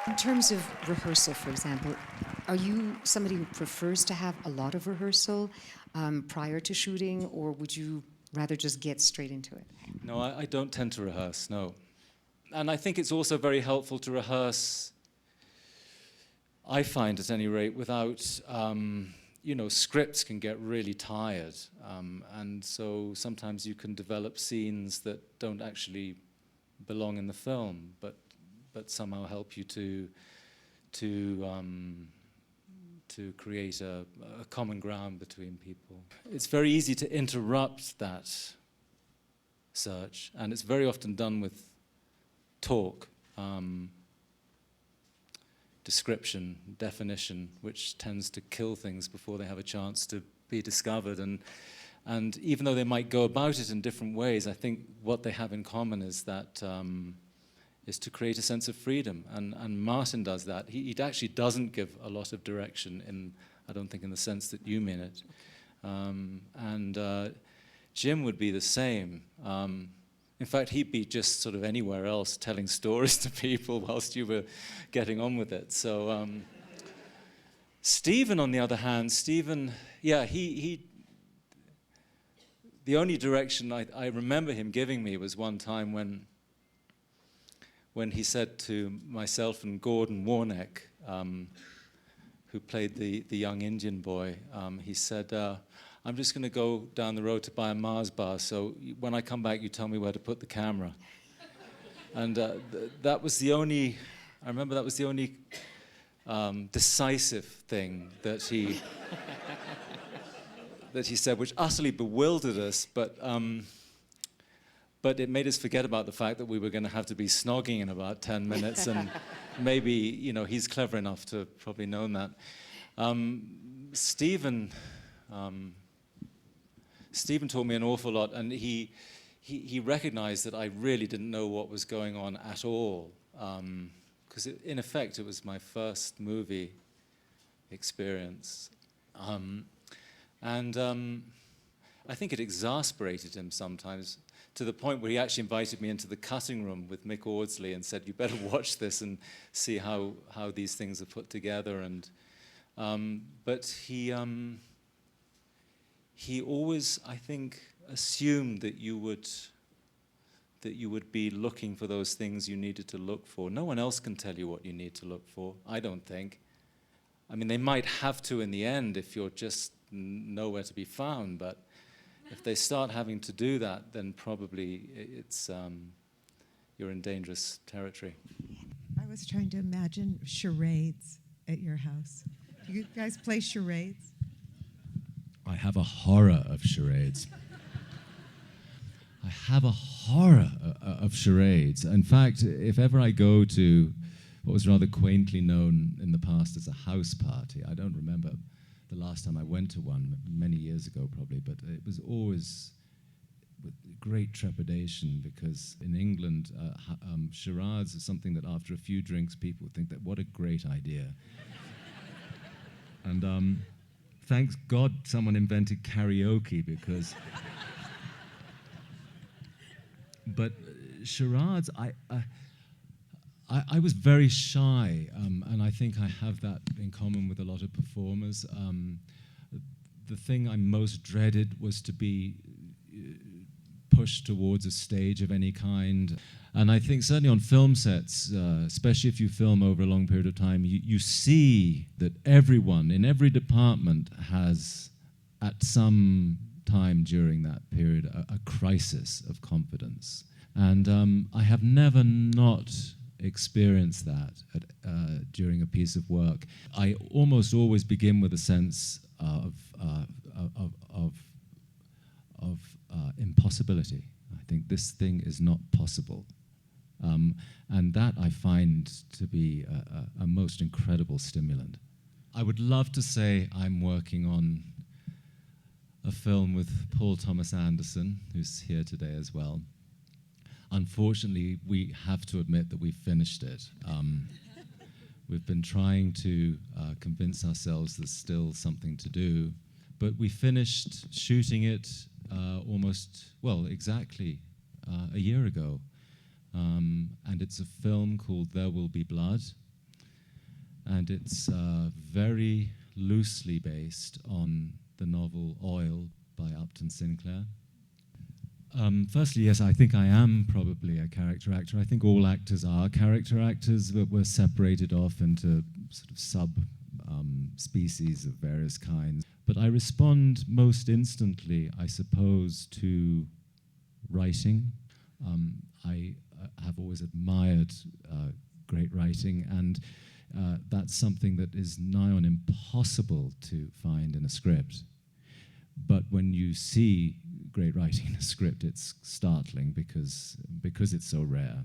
In terms of rehearsal, for example, are you somebody who prefers to have a lot of rehearsal prior to shooting, or would you rather just get straight into it? No, I don't tend to rehearse, no. And I think it's also very helpful to rehearse, I find at any rate, without, scripts can get really tired. And so sometimes you can develop scenes that don't actually belong in the film, but somehow help you to create a common ground between people. It's very easy to interrupt that search, and it's very often done with talk, description, definition, which tends to kill things before they have a chance to be discovered. And even though they might go about it in different ways, I think what they have in common is that is to create a sense of freedom. And Martin does that. He actually doesn't give a lot of direction, I don't think in the sense that you mean it. And Jim would be the same. In fact, he'd be just sort of anywhere else telling stories to people whilst you were getting on with it. So Stephen, on the other hand, he the only direction I remember him giving me was one time when he said to myself and Gordon Warneck, who played the young Indian boy, he said, I'm just going to go down the road to buy a Mars bar, so when I come back, you tell me where to put the camera. And that was the only, I remember that was the only decisive thing that he said, which utterly bewildered us, but it made us forget about the fact that we were going to have to be snogging in about 10 minutes, and maybe, he's clever enough to have probably known that. Stephen taught me an awful lot, and he recognized that I really didn't know what was going on at all, because in effect it was my first movie experience. And I think it exasperated him sometimes, to the point where he actually invited me into the cutting room with Mick Audsley and said, you better watch this and see how these things are put together. And but he always, I think, assumed that you would be looking for those things you needed to look for. No one else can tell you what you need to look for, I don't think. I mean, they might have to in the end if you're just nowhere to be found, but if they start having to do that, then probably it's you're in dangerous territory. I was trying to imagine charades at your house. Do you guys play charades? I have a horror of charades. I have a horror of charades. In fact, if ever I go to what was rather quaintly known in the past as a house party, I don't remember the last time I went to one, many years ago probably, but it was always with great trepidation, because in England, charades is something that after a few drinks people think that what a great idea. And thanks God someone invented karaoke, because but charades, I was very shy, and I think I have that in common with a lot of performers. The thing I most dreaded was to be pushed towards a stage of any kind. And I think certainly on film sets, especially if you film over a long period of time, you see that everyone in every department has, at some time during that period, a crisis of confidence. And I have never not experienced that during a piece of work. I almost always begin with a sense of impossibility. I think this thing is not possible. And that I find to be a most incredible stimulant. I would love to say I'm working on a film with Paul Thomas Anderson, who's here today as well. Unfortunately, we have to admit that we've finished it. We've been trying to convince ourselves there's still something to do, but we finished shooting it exactly a year ago. And it's a film called There Will Be Blood. and it's very loosely based on the novel Oil by Upton Sinclair. Firstly, yes, I think I am probably a character actor. I think all actors are character actors, but we're separated off into sort of sub-species of various kinds. But I respond most instantly, I suppose, to writing. I have always admired great writing, and that's something that is nigh on impossible to find in a script. But when you see great writing in a script, it's startling because it's so rare.